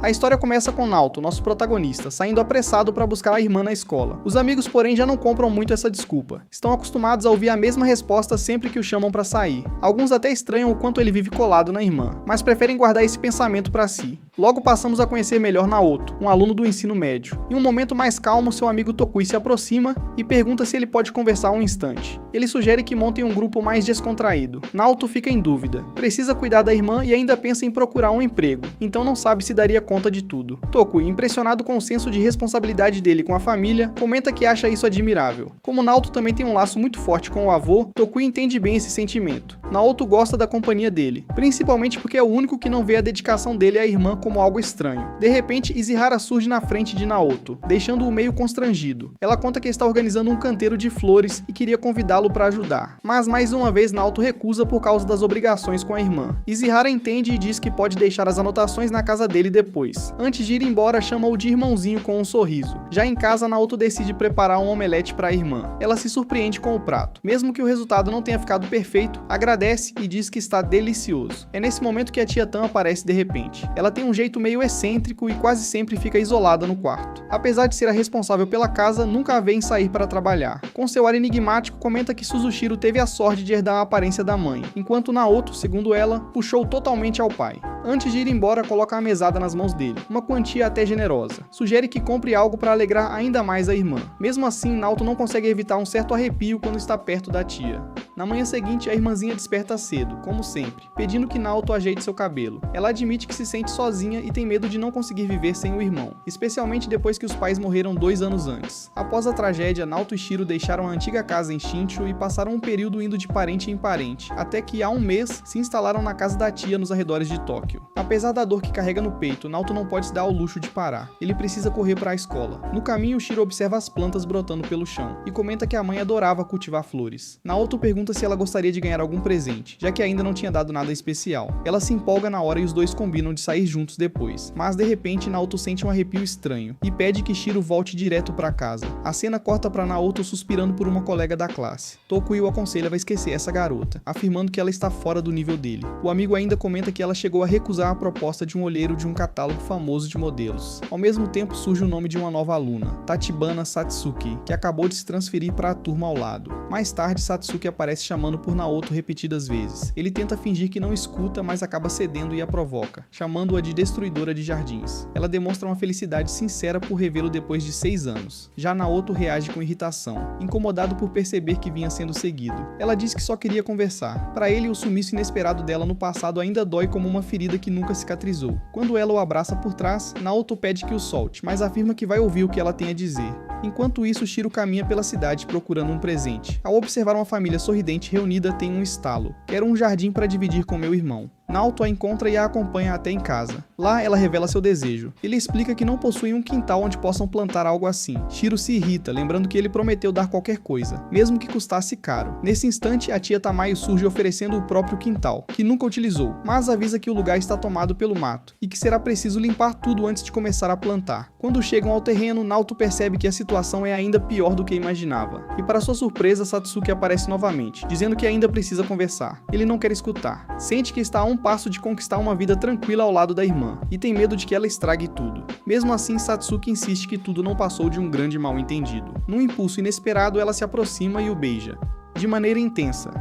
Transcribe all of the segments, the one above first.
A história começa com Naoto, nosso protagonista, saindo apressado para buscar a irmã na escola. Os amigos, porém, já não compram muito essa desculpa. Estão acostumados a ouvir a mesma resposta sempre que o chamam para sair. Alguns até estranham o quanto ele vive colado na irmã, mas preferem guardar esse pensamento para si. Logo passamos a conhecer melhor Naoto, um aluno do ensino médio. Em um momento mais calmo, seu amigo Tokui se aproxima e pergunta se ele pode conversar um instante. Ele sugere que montem um grupo mais descontraído. Naoto fica em dúvida. Precisa cuidar da irmã e ainda pensa em procurar um emprego, então não sabe se daria conta de tudo. Tokui, impressionado com o senso de responsabilidade dele com a família, comenta que acha isso admirável. Como Naoto também tem um laço muito forte com o avô, Tokui entende bem esse sentimento. Naoto gosta da companhia dele, principalmente porque é o único que não vê a dedicação dele à irmã como algo estranho. De repente, Izihara surge na frente de Naoto, deixando-o meio constrangido. Ela conta que está organizando um canteiro de flores e queria convidá-lo para ajudar. Mas mais uma vez Naoto recusa por causa das obrigações com a irmã. Izihara entende e diz que pode deixar as anotações na casa dele depois. Antes de ir embora, chama-o de irmãozinho com um sorriso. Já em casa, Naoto decide preparar um omelete para a irmã. Ela se surpreende com o prato. Mesmo que o resultado não tenha ficado perfeito, agradece e diz que está delicioso. É nesse momento que a tia Tan aparece de repente. Ela tem um jeito meio excêntrico e quase sempre fica isolada no quarto. Apesar de ser a responsável pela casa, nunca a vê em sair para trabalhar. Com seu ar enigmático, comenta que Suzushiro teve a sorte de herdar a aparência da mãe, enquanto Naoto, segundo ela, puxou totalmente ao pai. Antes de ir embora, coloca a mesada nas mãos dele, uma quantia até generosa. Sugere que compre algo para alegrar ainda mais a irmã. Mesmo assim, Naoto não consegue evitar um certo arrepio quando está perto da tia. Na manhã seguinte, a irmãzinha desperta cedo, como sempre, pedindo que Naoto ajeite seu cabelo. Ela admite que se sente sozinha e tem medo de não conseguir viver sem o irmão, especialmente depois que os pais morreram 2 anos antes. Após a tragédia, Naoto e Shiro deixaram a antiga casa em Shinshu e passaram um período indo de parente em parente, até que há um mês se instalaram na casa da tia nos arredores de Tóquio. Apesar da dor que carrega no peito, Naoto não pode se dar ao luxo de parar. Ele precisa correr para a escola. No caminho, Shiro observa as plantas brotando pelo chão e comenta que a mãe adorava cultivar flores. Naoto pergunta se ela gostaria de ganhar algum presente, já que ainda não tinha dado nada especial. Ela se empolga na hora e os dois combinam de sair juntos depois. Mas de repente, Naoto sente um arrepio estranho e pede que Shiro volte direto para casa. A cena corta para Naoto suspirando por uma colega da classe. Tokui o aconselha a esquecer essa garota, afirmando que ela está fora do nível dele. O amigo ainda comenta que ela chegou a recusar a proposta de um olheiro de um catálogo famoso de modelos. Ao mesmo tempo surge o nome de uma nova aluna, Tachibana Satsuki, que acabou de se transferir para a turma ao lado. Mais tarde, Satsuki aparece chamando por Naoto repetidas vezes. Ele tenta fingir que não escuta, mas acaba cedendo e a provoca, chamando-a de destruidora de jardins. Ela demonstra uma felicidade sincera por revê-lo depois de 6 anos. Já Naoto reage com irritação, incomodado por perceber que vinha sendo seguido. Ela diz que só queria conversar. Para ele, o sumiço inesperado dela no passado ainda dói como uma ferida que nunca cicatrizou. Quando ela o abraça por trás, Naoto pede que o solte, mas afirma que vai ouvir o que ela tem a dizer. Enquanto isso, Shiro caminha pela cidade procurando um presente. Ao observar uma família sorridente reunida, tem um estalo. Quero um jardim para dividir com meu irmão. Naoto a encontra e a acompanha até em casa. Lá, ela revela seu desejo. Ele explica que não possuem um quintal onde possam plantar algo assim. Shiro se irrita, lembrando que ele prometeu dar qualquer coisa, mesmo que custasse caro. Nesse instante, a tia Tamayo surge oferecendo o próprio quintal, que nunca utilizou, mas avisa que o lugar está tomado pelo mato, e que será preciso limpar tudo antes de começar a plantar. Quando chegam ao terreno, Naoto percebe que a situação é ainda pior do que imaginava. E para sua surpresa, Satsuki aparece novamente, dizendo que ainda precisa conversar. Ele não quer escutar. Sente que está a um passo de conquistar uma vida tranquila ao lado da irmã, e tem medo de que ela estrague tudo. Mesmo assim, Satsuki insiste que tudo não passou de um grande mal-entendido. Num impulso inesperado, ela se aproxima e o beija, de maneira intensa.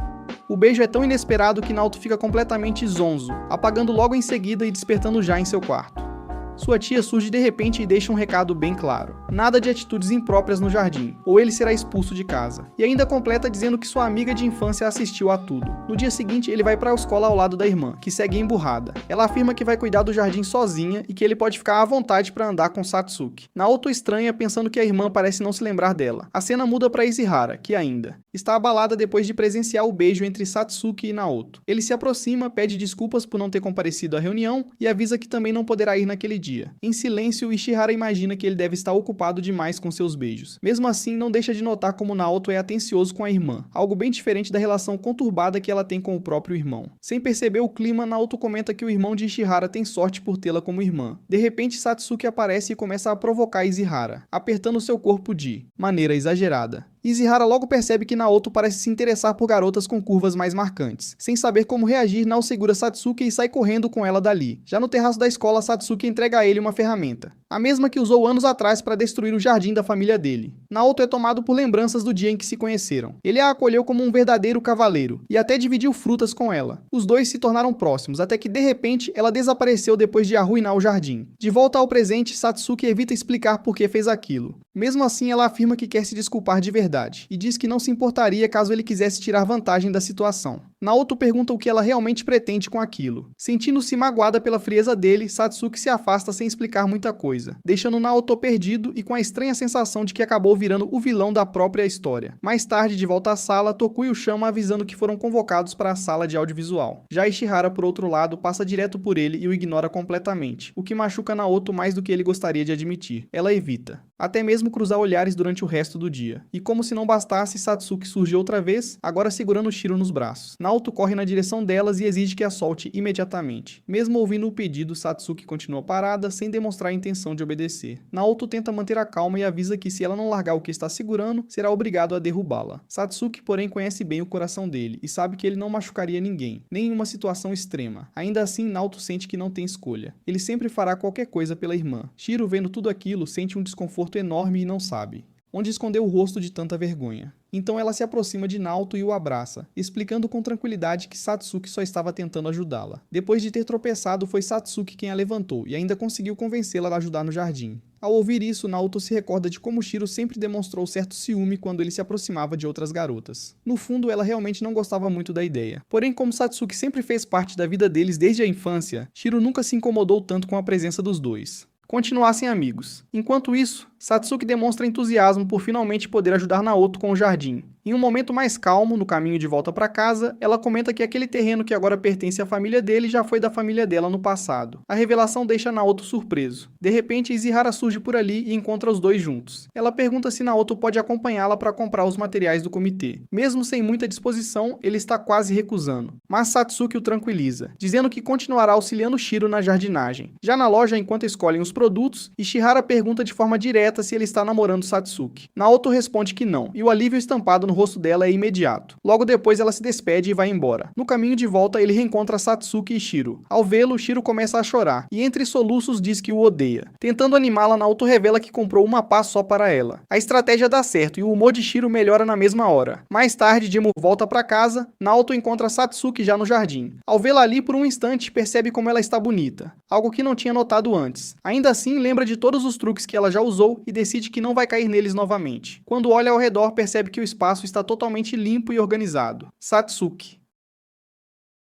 O beijo é tão inesperado que Naoto fica completamente zonzo, apagando logo em seguida e despertando já em seu quarto. Sua tia surge de repente e deixa um recado bem claro. Nada de atitudes impróprias no jardim, ou ele será expulso de casa. E ainda completa dizendo que sua amiga de infância assistiu a tudo. No dia seguinte, ele vai para a escola ao lado da irmã, que segue emburrada. Ela afirma que vai cuidar do jardim sozinha e que ele pode ficar à vontade para andar com Satsuki. Naoto estranha, pensando que a irmã parece não se lembrar dela. A cena muda para Izihara, que ainda está abalada depois de presenciar o beijo entre Satsuki e Naoto. Ele se aproxima, pede desculpas por não ter comparecido à reunião e avisa que também não poderá ir naquele dia. Em silêncio, Ishihara imagina que ele deve estar ocupado demais com seus beijos. Mesmo assim, não deixa de notar como Naoto é atencioso com a irmã, algo bem diferente da relação conturbada que ela tem com o próprio irmão. Sem perceber o clima, Naoto comenta que o irmão de Ishihara tem sorte por tê-la como irmã. De repente, Satsuki aparece e começa a provocar Ishihara, apertando seu corpo de maneira exagerada. Izihara logo percebe que Naoto parece se interessar por garotas com curvas mais marcantes. Sem saber como reagir, Nao segura Satsuki e sai correndo com ela dali. Já no terraço da escola, Satsuki entrega a ele uma ferramenta, a mesma que usou anos atrás para destruir o jardim da família dele. Naoto é tomado por lembranças do dia em que se conheceram. Ele a acolheu como um verdadeiro cavaleiro e até dividiu frutas com ela. Os dois se tornaram próximos, até que de repente ela desapareceu depois de arruinar o jardim. De volta ao presente, Satsuki evita explicar por que fez aquilo. Mesmo assim, ela afirma que quer se desculpar de verdade e diz que não se importaria caso ele quisesse tirar vantagem da situação. Naoto pergunta o que ela realmente pretende com aquilo. Sentindo-se magoada pela frieza dele, Satsuki se afasta sem explicar muita coisa, deixando Naoto perdido e com a estranha sensação de que acabou virando o vilão da própria história. Mais tarde, de volta à sala, Tokuyo chama avisando que foram convocados para a sala de audiovisual. Já Ishihara, por outro lado, passa direto por ele e o ignora completamente, o que machuca Naoto mais do que ele gostaria de admitir. Ela evita, até mesmo cruzar olhares durante o resto do dia. E como se não bastasse, Satsuki surge outra vez, agora segurando Shiro nos braços. Naoto corre na direção delas e exige que a solte imediatamente. Mesmo ouvindo o pedido, Satsuki continua parada, sem demonstrar a intenção de obedecer. Naoto tenta manter a calma e avisa que se ela não largar o que está segurando, será obrigado a derrubá-la. Satsuki, porém, conhece bem o coração dele e sabe que ele não machucaria ninguém, nem em uma situação extrema. Ainda assim, Naoto sente que não tem escolha. Ele sempre fará qualquer coisa pela irmã. Shiro, vendo tudo aquilo, sente um desconforto enorme e não sabe onde esconder o rosto de tanta vergonha. Então ela se aproxima de Naoto e o abraça, explicando com tranquilidade que Satsuki só estava tentando ajudá-la. Depois de ter tropeçado, foi Satsuki quem a levantou e ainda conseguiu convencê-la a ajudar no jardim. Ao ouvir isso, Naoto se recorda de como Shiro sempre demonstrou certo ciúme quando ele se aproximava de outras garotas. No fundo, ela realmente não gostava muito da ideia. Porém, como Satsuki sempre fez parte da vida deles desde a infância, Shiro nunca se incomodou tanto com a presença dos dois. Continuassem amigos. Enquanto isso, Satsuki demonstra entusiasmo por finalmente poder ajudar Naoto com o jardim. Em um momento mais calmo, no caminho de volta para casa, ela comenta que aquele terreno que agora pertence à família dele já foi da família dela no passado. A revelação deixa Naoto surpreso. De repente, Izihara surge por ali e encontra os dois juntos. Ela pergunta se Naoto pode acompanhá-la para comprar os materiais do comitê. Mesmo sem muita disposição, ele está quase recusando. Mas Satsuki o tranquiliza, dizendo que continuará auxiliando Shiro na jardinagem. Já na loja, enquanto escolhem os produtos, Ishihara pergunta de forma direta se ele está namorando Satsuki. Naoto responde que não, e o alívio estampado no rosto dela é imediato. Logo depois ela se despede e vai embora. No caminho de volta ele reencontra Satsuki e Shiro. Ao vê-lo, Shiro começa a chorar, e entre soluços diz que o odeia. Tentando animá-la, Naoto revela que comprou uma pá só para ela. A estratégia dá certo e o humor de Shiro melhora na mesma hora. Mais tarde, Jimo volta para casa, Naoto encontra Satsuki já no jardim. Ao vê-la ali por um instante, percebe como ela está bonita, algo que não tinha notado antes. Ainda assim, lembra de todos os truques que ela já usou e decide que não vai cair neles novamente. Quando olha ao redor, percebe que o espaço está totalmente limpo e organizado. Satsuki.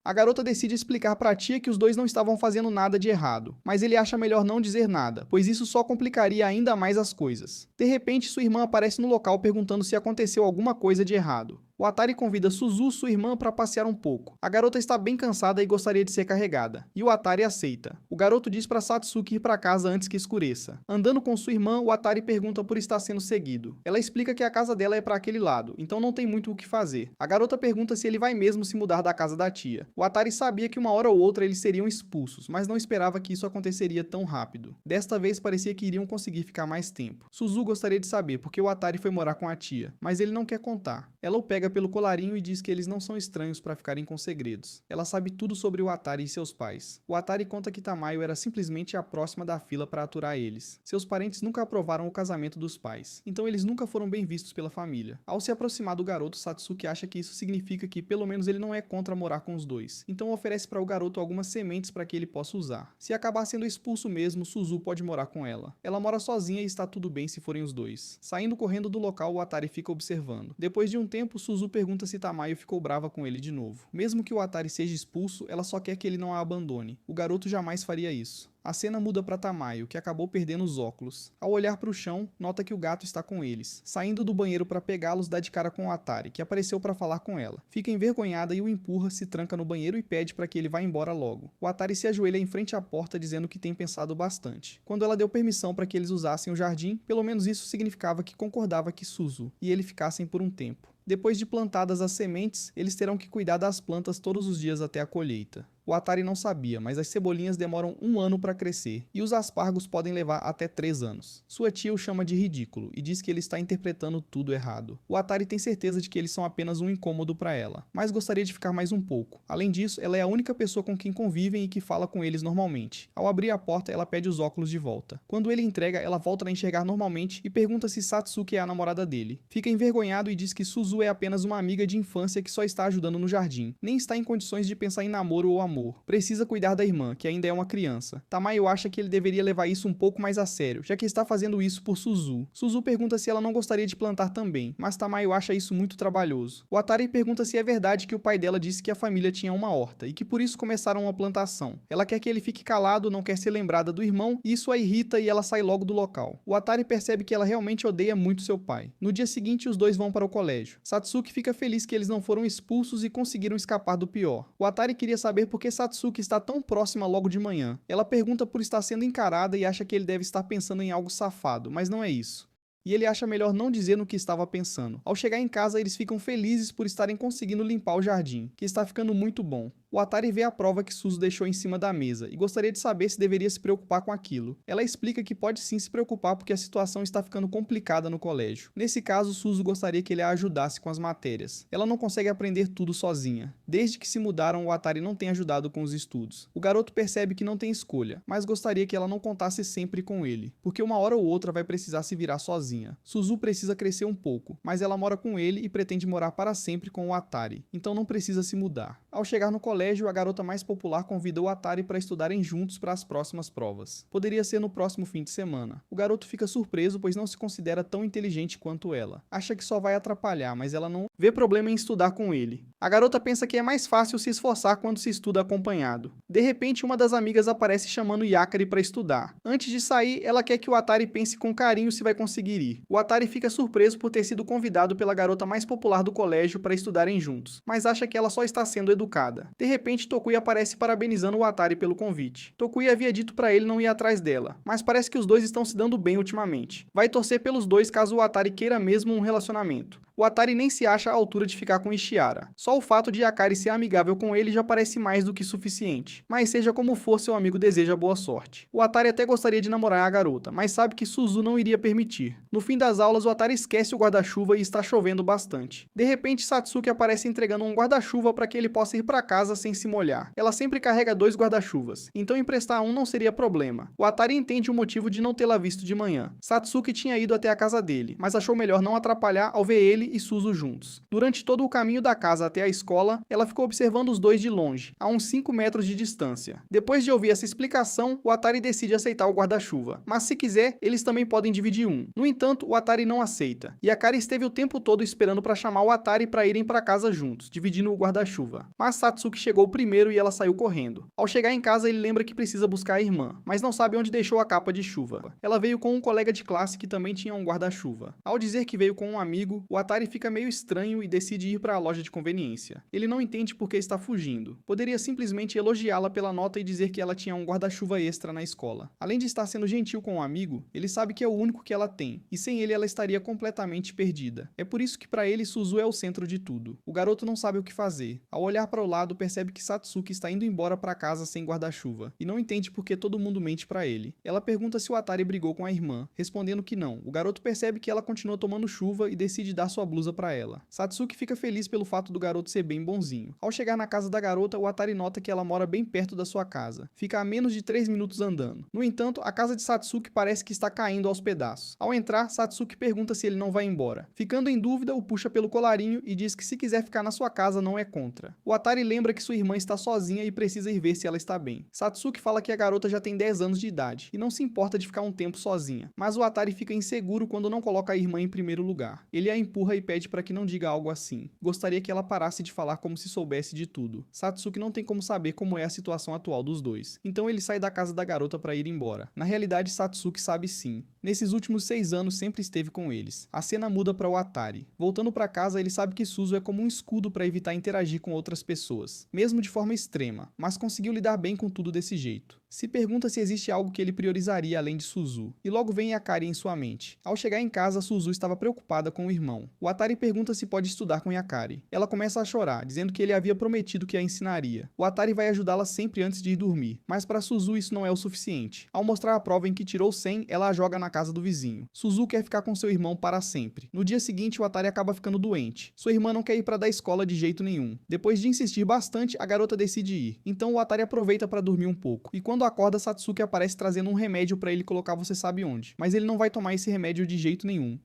A garota decide explicar para a tia que os dois não estavam fazendo nada de errado, mas ele acha melhor não dizer nada, pois isso só complicaria ainda mais as coisas. De repente, sua irmã aparece no local perguntando se aconteceu alguma coisa de errado. O Atari convida Suzu, sua irmã, para passear um pouco. A garota está bem cansada e gostaria de ser carregada, e o Atari aceita. O garoto diz para Satsuki ir para casa antes que escureça. Andando com sua irmã, o Atari pergunta por estar sendo seguido. Ela explica que a casa dela é para aquele lado, então não tem muito o que fazer. A garota pergunta se ele vai mesmo se mudar da casa da tia. O Atari sabia que uma hora ou outra eles seriam expulsos, mas não esperava que isso aconteceria tão rápido. Desta vez parecia que iriam conseguir ficar mais tempo. Suzu gostaria de saber porque o Atari foi morar com a tia, mas ele não quer contar. Ela o pega pelo colarinho e diz que eles não são estranhos para ficarem com segredos. Ela sabe tudo sobre o Atari e seus pais. O Atari conta que Tamayo era simplesmente a próxima da fila para aturar eles. Seus parentes nunca aprovaram o casamento dos pais, então eles nunca foram bem vistos pela família. Ao se aproximar do garoto, Satsuki acha que isso significa que pelo menos ele não é contra morar com os dois, então oferece para o garoto algumas sementes para que ele possa usar. Se acabar sendo expulso mesmo, Suzu pode morar com ela. Ela mora sozinha e está tudo bem se forem os dois. Saindo correndo do local, o Atari fica observando. Depois de um tempo, Suzu pergunta se Tamayo ficou brava com ele de novo. Mesmo que o Atari seja expulso, ela só quer que ele não a abandone. O garoto jamais faria isso. A cena muda para Tamayo, que acabou perdendo os óculos. Ao olhar para o chão, nota que o gato está com eles. Saindo do banheiro para pegá-los, dá de cara com o Atari, que apareceu para falar com ela. Fica envergonhada e o empurra, se tranca no banheiro e pede para que ele vá embora logo. O Atari se ajoelha em frente à porta dizendo que tem pensado bastante. Quando ela deu permissão para que eles usassem o jardim, pelo menos isso significava que concordava que Suzu e ele ficassem por um tempo. Depois de plantadas as sementes, eles terão que cuidar das plantas todos os dias até a colheita. O Atari não sabia, mas as cebolinhas demoram 1 ano para crescer, e os aspargos podem levar até 3 anos. Sua tia o chama de ridículo, e diz que ele está interpretando tudo errado. O Atari tem certeza de que eles são apenas um incômodo para ela, mas gostaria de ficar mais um pouco. Além disso, ela é a única pessoa com quem convivem e que fala com eles normalmente. Ao abrir a porta, ela pede os óculos de volta. Quando ele entrega, ela volta a enxergar normalmente e pergunta se Satsuki é a namorada dele. Fica envergonhado e diz que Suzu é apenas uma amiga de infância que só está ajudando no jardim. Nem está em condições de pensar em namoro ou amor. Precisa cuidar da irmã, que ainda é uma criança. Tamayo acha que ele deveria levar isso um pouco mais a sério, já que está fazendo isso por Suzu. Suzu pergunta se ela não gostaria de plantar também, mas Tamayo acha isso muito trabalhoso. O Atari pergunta se é verdade que o pai dela disse que a família tinha uma horta e que por isso começaram uma plantação. Ela quer que ele fique calado, não quer ser lembrada do irmão, e isso a irrita e ela sai logo do local. O Atari percebe que ela realmente odeia muito seu pai. No dia seguinte, os dois vão para o colégio. Satsuki fica feliz que eles não foram expulsos e conseguiram escapar do pior. O Atari queria saber por que Satsuki está tão próxima logo de manhã. Ela pergunta por estar sendo encarada e acha que ele deve estar pensando em algo safado, mas não é isso. E ele acha melhor não dizer no que estava pensando. Ao chegar em casa, eles ficam felizes por estarem conseguindo limpar o jardim, que está ficando muito bom. O Atari vê a prova que Suzu deixou em cima da mesa e gostaria de saber se deveria se preocupar com aquilo. Ela explica que pode sim se preocupar porque a situação está ficando complicada no colégio. Nesse caso, Suzu gostaria que ele a ajudasse com as matérias. Ela não consegue aprender tudo sozinha. Desde que se mudaram, o Atari não tem ajudado com os estudos. O garoto percebe que não tem escolha, mas gostaria que ela não contasse sempre com ele, porque uma hora ou outra vai precisar se virar sozinha. Suzu precisa crescer um pouco, mas ela mora com ele e pretende morar para sempre com o Atari, então não precisa se mudar. Ao chegar no colégio, a garota mais popular convida o Atari para estudarem juntos para as próximas provas. Poderia ser no próximo fim de semana. O garoto fica surpreso, pois não se considera tão inteligente quanto ela. Acha que só vai atrapalhar, mas ela não vê problema em estudar com ele. A garota pensa que é mais fácil se esforçar quando se estuda acompanhado. De repente, uma das amigas aparece chamando Yakari para estudar. Antes de sair, ela quer que o Atari pense com carinho se vai conseguir ir. O Atari fica surpreso por ter sido convidado pela garota mais popular do colégio para estudarem juntos, mas acha que ela só está sendo educada. De repente, Tokui aparece parabenizando o Atari pelo convite. Tokui havia dito para ele não ir atrás dela, mas parece que os dois estão se dando bem ultimamente. Vai torcer pelos dois caso o Atari queira mesmo um relacionamento. O Atari nem se acha à altura de ficar com Ishiara. Só o fato de Yakari ser amigável com ele já parece mais do que suficiente. Mas seja como for, seu amigo deseja boa sorte. O Atari até gostaria de namorar a garota, mas sabe que Suzu não iria permitir. No fim das aulas, o Atari esquece o guarda-chuva e está chovendo bastante. De repente, Satsuki aparece entregando um guarda-chuva para que ele possa ir para casa sem se molhar. Ela sempre carrega 2 guarda-chuvas, então emprestar um não seria problema. O Atari entende o motivo de não tê-la visto de manhã. Satsuki tinha ido até a casa dele, mas achou melhor não atrapalhar ao ver ele e Suzu juntos. Durante todo o caminho da casa até a escola, ela ficou observando os dois de longe, a uns 5 metros de distância. Depois de ouvir essa explicação, o Atari decide aceitar o guarda-chuva, mas se quiser, eles também podem dividir um. No entanto, o Atari não aceita, e Yakari esteve o tempo todo esperando para chamar o Atari para irem para casa juntos, dividindo o guarda-chuva. Mas Satsuki chegou primeiro e ela saiu correndo. Ao chegar em casa, ele lembra que precisa buscar a irmã, mas não sabe onde deixou a capa de chuva. Ela veio com um colega de classe que também tinha um guarda-chuva. Ao dizer que veio com um amigo, o Atari fica meio estranho e decide ir para a loja de conveniência. Ele não entende por que está fugindo. Poderia simplesmente elogiá-la pela nota e dizer que ela tinha um guarda-chuva extra na escola. Além de estar sendo gentil com o amigo, ele sabe que é o único que ela tem, e sem ele ela estaria completamente perdida. É por isso que para ele Suzu é o centro de tudo. O garoto não sabe o que fazer. Ao olhar para o lado, percebe que Satsuki está indo embora para casa sem guarda-chuva, e não entende por que todo mundo mente para ele. Ela pergunta se o Atari brigou com a irmã, respondendo que não. O garoto percebe que ela continua tomando chuva e decide dar sua blusa para ela. Satsuki fica feliz pelo fato do garoto ser bem bonzinho. Ao chegar na casa da garota, o Atari nota que ela mora bem perto da sua casa. Fica a menos de 3 minutos andando. No entanto, a casa de Satsuki parece que está caindo aos pedaços. Ao entrar, Satsuki pergunta se ele não vai embora. Ficando em dúvida, o puxa pelo colarinho e diz que se quiser ficar na sua casa não é contra. O Atari lembra que sua irmã está sozinha e precisa ir ver se ela está bem. Satsuki fala que a garota já tem 10 anos de idade e não se importa de ficar um tempo sozinha, mas o Atari fica inseguro quando não coloca a irmã em primeiro lugar. Ele a empurra e pede para que não diga algo assim. Gostaria que ela parasse de falar como se soubesse de tudo. Satsuki não tem como saber como é a situação atual dos dois, então ele sai da casa da garota para ir embora. Na realidade, Satsuki sabe sim. Nesses últimos 6 anos sempre esteve com eles. A cena muda para o Atari. Voltando para casa, ele sabe que Suzu é como um escudo para evitar interagir com outras pessoas, mesmo de forma extrema, mas conseguiu lidar bem com tudo desse jeito. Se pergunta se existe algo que ele priorizaria além de Suzu, e logo vem Yakari em sua mente. Ao chegar em casa, Suzu estava preocupada com o irmão. O Atari pergunta se pode estudar com Yakari. Ela começa a chorar, dizendo que ele havia prometido que a ensinaria. O Atari vai ajudá-la sempre antes de ir dormir, mas para Suzu isso não é o suficiente. Ao mostrar a prova em que tirou 100, ela a joga na casa do vizinho. Suzu quer ficar com seu irmão para sempre. No dia seguinte, o Atari acaba ficando doente. Sua irmã não quer ir para da escola de jeito nenhum. Depois de insistir bastante, a garota decide ir. Então o Atari aproveita para dormir um pouco. E quando acorda, Satsuki aparece trazendo um remédio para ele colocar você sabe onde. Mas ele não vai tomar esse remédio de jeito nenhum.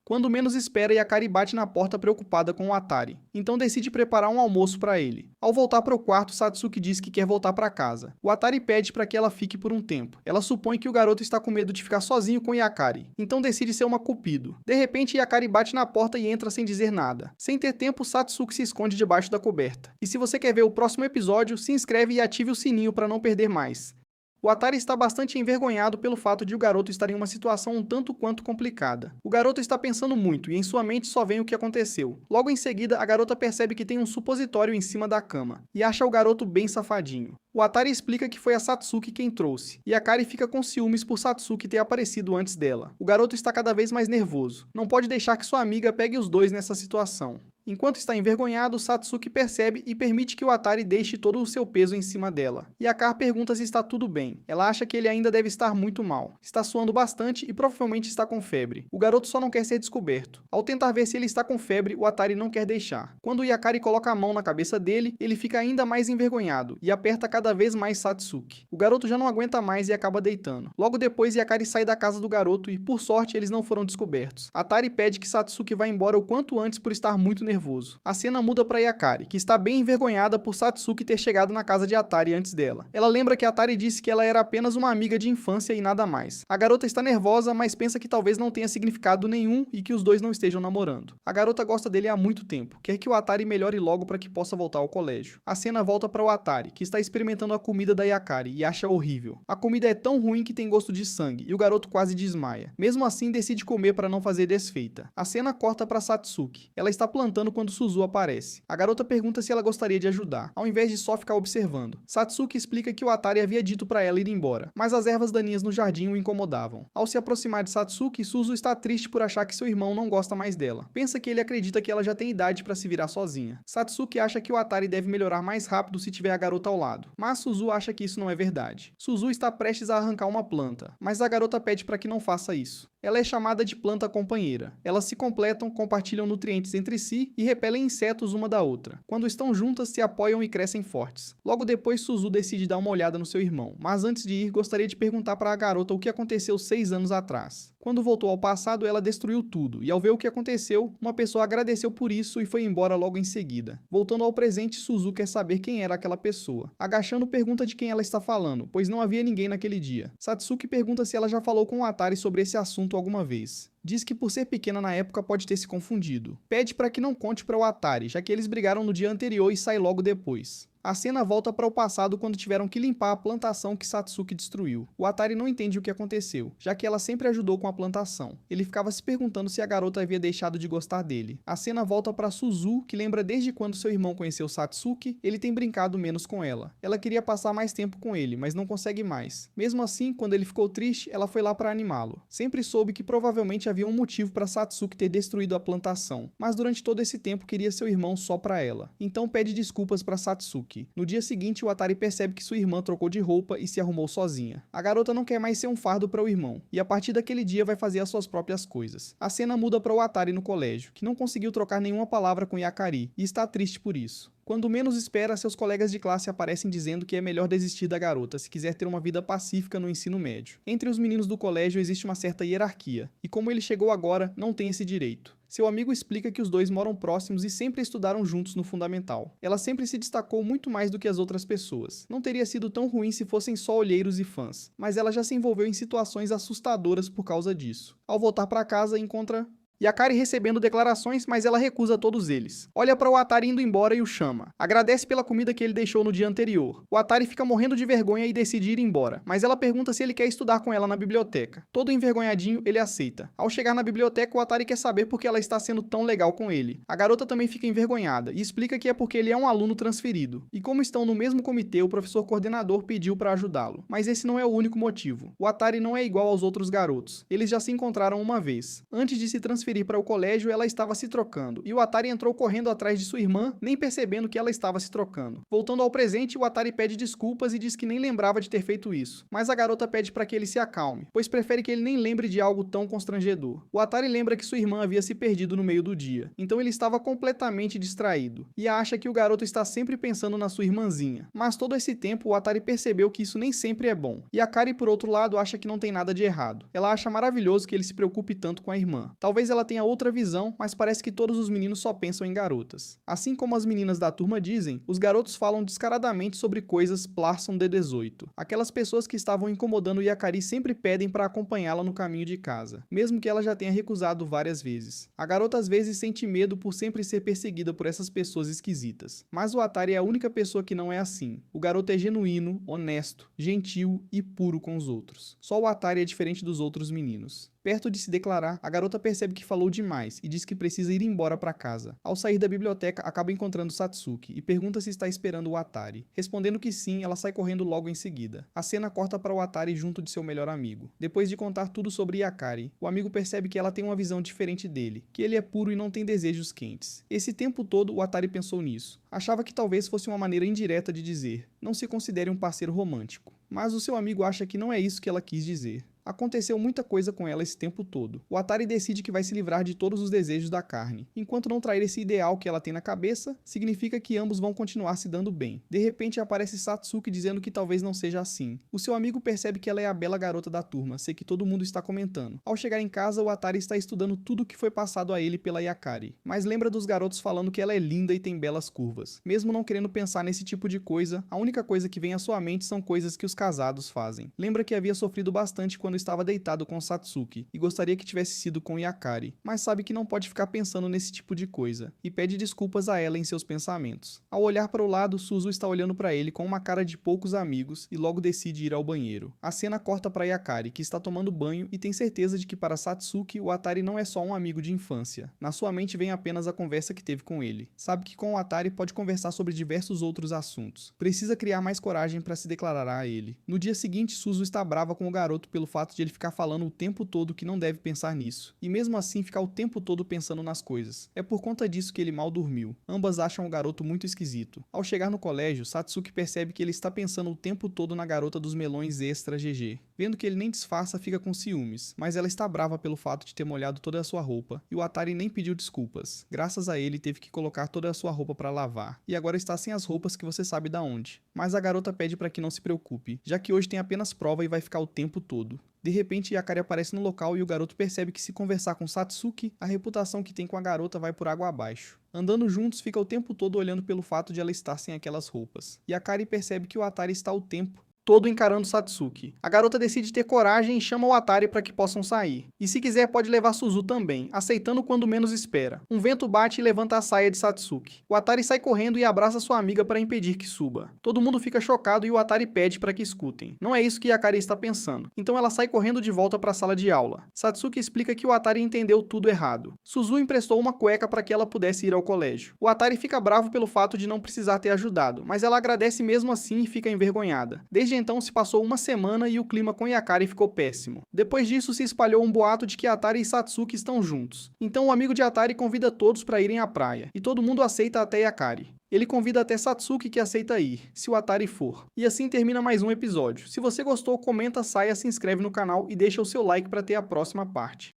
Quando menos espera, Yakari bate na porta preocupada com o Atari. Então decide preparar um almoço para ele. Ao voltar para o quarto, Satsuki diz que quer voltar para casa. O Atari pede para que ela fique por um tempo. Ela supõe que o garoto está com medo de ficar sozinho com Yakari. Então decide ser uma cupido. De repente, Yakari bate na porta e entra sem dizer nada. Sem ter tempo, Satsuki se esconde debaixo da coberta. E se você quer ver o próximo episódio, se inscreve e ative o sininho para não perder mais. O Atari está bastante envergonhado pelo fato de o garoto estar em uma situação um tanto quanto complicada. O garoto está pensando muito e em sua mente só vem o que aconteceu. Logo em seguida, a garota percebe que tem um supositório em cima da cama e acha o garoto bem safadinho. O Atari explica que foi a Satsuki quem trouxe, e Yakari fica com ciúmes por Satsuki ter aparecido antes dela. O garoto está cada vez mais nervoso. Não pode deixar que sua amiga pegue os dois nessa situação. Enquanto está envergonhado, Satsuki percebe e permite que o Atari deixe todo o seu peso em cima dela. Yakar pergunta se está tudo bem. Ela acha que ele ainda deve estar muito mal. Está suando bastante e provavelmente está com febre. O garoto só não quer ser descoberto. Ao tentar ver se ele está com febre, o Atari não quer deixar. Quando Yakari coloca a mão na cabeça dele, ele fica ainda mais envergonhado e aperta cada vez mais Satsuki. O garoto já não aguenta mais e acaba deitando. Logo depois, Yakari sai da casa do garoto e, por sorte, eles não foram descobertos. Atari pede que Satsuki vá embora o quanto antes por estar muito nervoso. A cena muda para Yakari, que está bem envergonhada por Satsuki ter chegado na casa de Atari antes dela. Ela lembra que Atari disse que ela era apenas uma amiga de infância e nada mais. A garota está nervosa, mas pensa que talvez não tenha significado nenhum e que os dois não estejam namorando. A garota gosta dele há muito tempo, quer que o Atari melhore logo para que possa voltar ao colégio. A cena volta para o Atari, que está experimentando a comida da Yakari e acha horrível. A comida é tão ruim que tem gosto de sangue e o garoto quase desmaia. Mesmo assim, decide comer para não fazer desfeita. A cena corta para Satsuki. Ela está plantando quando Suzu aparece. A garota pergunta se ela gostaria de ajudar, ao invés de só ficar observando. Satsuki explica que o Atari havia dito para ela ir embora, mas as ervas daninhas no jardim o incomodavam. Ao se aproximar de Satsuki, Suzu está triste por achar que seu irmão não gosta mais dela. Pensa que ele acredita que ela já tem idade para se virar sozinha. Satsuki acha que o Atari deve melhorar mais rápido se tiver a garota ao lado, mas Suzu acha que isso não é verdade. Suzu está prestes a arrancar uma planta, mas a garota pede para que não faça isso. Ela é chamada de planta companheira. Elas se completam, compartilham nutrientes entre si e repelem insetos uma da outra. Quando estão juntas, se apoiam e crescem fortes. Logo depois, Suzu decide dar uma olhada no seu irmão, mas antes de ir, gostaria de perguntar para a garota o que aconteceu 6 anos atrás. Quando voltou ao passado, ela destruiu tudo, e ao ver o que aconteceu, uma pessoa agradeceu por isso e foi embora logo em seguida. Voltando ao presente, Suzu quer saber quem era aquela pessoa. Agachando, pergunta de quem ela está falando, pois não havia ninguém naquele dia. Satsuki pergunta se ela já falou com o Atari sobre esse assunto alguma vez. Diz que por ser pequena na época pode ter se confundido. Pede para que não conte para o Atari, já que eles brigaram no dia anterior e sai logo depois. A cena volta para o passado quando tiveram que limpar a plantação que Satsuki destruiu. O Atari não entende o que aconteceu, já que ela sempre ajudou com a plantação. Ele ficava se perguntando se a garota havia deixado de gostar dele. A cena volta para Suzu, que lembra desde quando seu irmão conheceu Satsuki, ele tem brincado menos com ela. Ela queria passar mais tempo com ele, mas não consegue mais. Mesmo assim, quando ele ficou triste, ela foi lá para animá-lo. Sempre soube que provavelmente havia um motivo para Satsuki ter destruído a plantação, mas durante todo esse tempo queria seu irmão só para ela. Então pede desculpas para Satsuki. No dia seguinte, o Atari percebe que sua irmã trocou de roupa e se arrumou sozinha. A garota não quer mais ser um fardo para o irmão, e a partir daquele dia vai fazer as suas próprias coisas. A cena muda para o Atari no colégio, que não conseguiu trocar nenhuma palavra com Yakari, e está triste por isso. Quando menos espera, seus colegas de classe aparecem dizendo que é melhor desistir da garota se quiser ter uma vida pacífica no ensino médio. Entre os meninos do colégio existe uma certa hierarquia, e como ele chegou agora, não tem esse direito. Seu amigo explica que os dois moram próximos e sempre estudaram juntos no fundamental. Ela sempre se destacou muito mais do que as outras pessoas. Não teria sido tão ruim se fossem só olheiros e fãs, mas ela já se envolveu em situações assustadoras por causa disso. Ao voltar para casa, encontra Yakari recebendo declarações, mas ela recusa todos eles. Olha para o Atari indo embora e o chama. Agradece pela comida que ele deixou no dia anterior. O Atari fica morrendo de vergonha e decide ir embora, mas ela pergunta se ele quer estudar com ela na biblioteca. Todo envergonhadinho, ele aceita. Ao chegar na biblioteca, o Atari quer saber por que ela está sendo tão legal com ele. A garota também fica envergonhada e explica que é porque ele é um aluno transferido. E como estão no mesmo comitê, o professor coordenador pediu para ajudá-lo. Mas esse não é o único motivo. O Atari não é igual aos outros garotos. Eles já se encontraram uma vez. Antes de se transferir para o colégio, ela estava se trocando, e o Atari entrou correndo atrás de sua irmã, nem percebendo que ela estava se trocando. Voltando ao presente, o Atari pede desculpas e diz que nem lembrava de ter feito isso. Mas a garota pede para que ele se acalme, pois prefere que ele nem lembre de algo tão constrangedor. O Atari lembra que sua irmã havia se perdido no meio do dia, então ele estava completamente distraído, e acha que o garoto está sempre pensando na sua irmãzinha. Mas todo esse tempo, o Atari percebeu que isso nem sempre é bom. E a Kari, por outro lado, acha que não tem nada de errado. Ela acha maravilhoso que ele se preocupe tanto com a irmã. Talvez ela tenha outra visão, mas parece que todos os meninos só pensam em garotas. Assim como as meninas da turma dizem, os garotos falam descaradamente sobre coisas Plarson de 18. Aquelas pessoas que estavam incomodando Yakari sempre pedem para acompanhá-la no caminho de casa, mesmo que ela já tenha recusado várias vezes. A garota às vezes sente medo por sempre ser perseguida por essas pessoas esquisitas. Mas o Atari é a única pessoa que não é assim. O garoto é genuíno, honesto, gentil e puro com os outros. Só o Atari é diferente dos outros meninos. Perto de se declarar, a garota percebe que falou demais e diz que precisa ir embora para casa. Ao sair da biblioteca, acaba encontrando Satsuki e pergunta se está esperando o Atari. Respondendo que sim, ela sai correndo logo em seguida. A cena corta para o Atari junto de seu melhor amigo. Depois de contar tudo sobre Yakari, o amigo percebe que ela tem uma visão diferente dele, que ele é puro e não tem desejos quentes. Esse tempo todo, o Atari pensou nisso. Achava que talvez fosse uma maneira indireta de dizer: não se considere um parceiro romântico. Mas o seu amigo acha que não é isso que ela quis dizer. Aconteceu muita coisa com ela esse tempo todo. O Atari decide que vai se livrar de todos os desejos da carne. Enquanto não trair esse ideal que ela tem na cabeça, significa que ambos vão continuar se dando bem. De repente aparece Satsuki dizendo que talvez não seja assim. O seu amigo percebe que ela é a bela garota da turma, sei que todo mundo está comentando. Ao chegar em casa, o Atari está estudando tudo o que foi passado a ele pela Yakari. Mas lembra dos garotos falando que ela é linda e tem belas curvas. Mesmo não querendo pensar nesse tipo de coisa, a única coisa que vem à sua mente são coisas que os casados fazem. Lembra que havia sofrido bastante quando estava deitado com Satsuki e gostaria que tivesse sido com Yakari, mas sabe que não pode ficar pensando nesse tipo de coisa e pede desculpas a ela em seus pensamentos. Ao olhar para o lado, Suzu está olhando para ele com uma cara de poucos amigos e logo decide ir ao banheiro. A cena corta para Yakari, que está tomando banho e tem certeza de que para Satsuki o Atari não é só um amigo de infância. Na sua mente vem apenas a conversa que teve com ele. Sabe que com o Atari pode conversar sobre diversos outros assuntos. Precisa criar mais coragem para se declarar a ele. No dia seguinte, Suzu está brava com o garoto pelo fato de ele ficar falando o tempo todo que não deve pensar nisso, e mesmo assim ficar o tempo todo pensando nas coisas. É por conta disso que ele mal dormiu. Ambas acham o garoto muito esquisito. Ao chegar no colégio, Satsuki percebe que ele está pensando o tempo todo na garota dos melões extra GG. Vendo que ele nem disfarça, fica com ciúmes, mas ela está brava pelo fato de ter molhado toda a sua roupa, e o Atari nem pediu desculpas. Graças a ele, teve que colocar toda a sua roupa para lavar, e agora está sem as roupas que você sabe da onde. Mas a garota pede para que não se preocupe, já que hoje tem apenas prova e vai ficar o tempo todo. De repente, Yakari aparece no local e o garoto percebe que se conversar com Satsuki, a reputação que tem com a garota vai por água abaixo. Andando juntos, fica o tempo todo olhando pelo fato de ela estar sem aquelas roupas. Yakari percebe que o Atari está o tempo todo encarando Satsuki. A garota decide ter coragem e chama o Atari para que possam sair. E se quiser pode levar Suzu também, aceitando quando menos espera. Um vento bate e levanta a saia de Satsuki. O Atari sai correndo e abraça sua amiga para impedir que suba. Todo mundo fica chocado e o Atari pede para que escutem. Não é isso que Yakari está pensando. Então ela sai correndo de volta para a sala de aula. Satsuki explica que o Atari entendeu tudo errado. Suzu emprestou uma cueca para que ela pudesse ir ao colégio. O Atari fica bravo pelo fato de não precisar ter ajudado, mas ela agradece mesmo assim e fica envergonhada. Desde então se passou uma semana e o clima com Yakari ficou péssimo. Depois disso se espalhou um boato de que Atari e Satsuki estão juntos. Então o amigo de Atari convida todos para irem à praia, e todo mundo aceita até Yakari. Ele convida até Satsuki, que aceita ir, se o Atari for. E assim termina mais um episódio. Se você gostou, comenta, saia, se inscreve no canal e deixa o seu like para ter a próxima parte.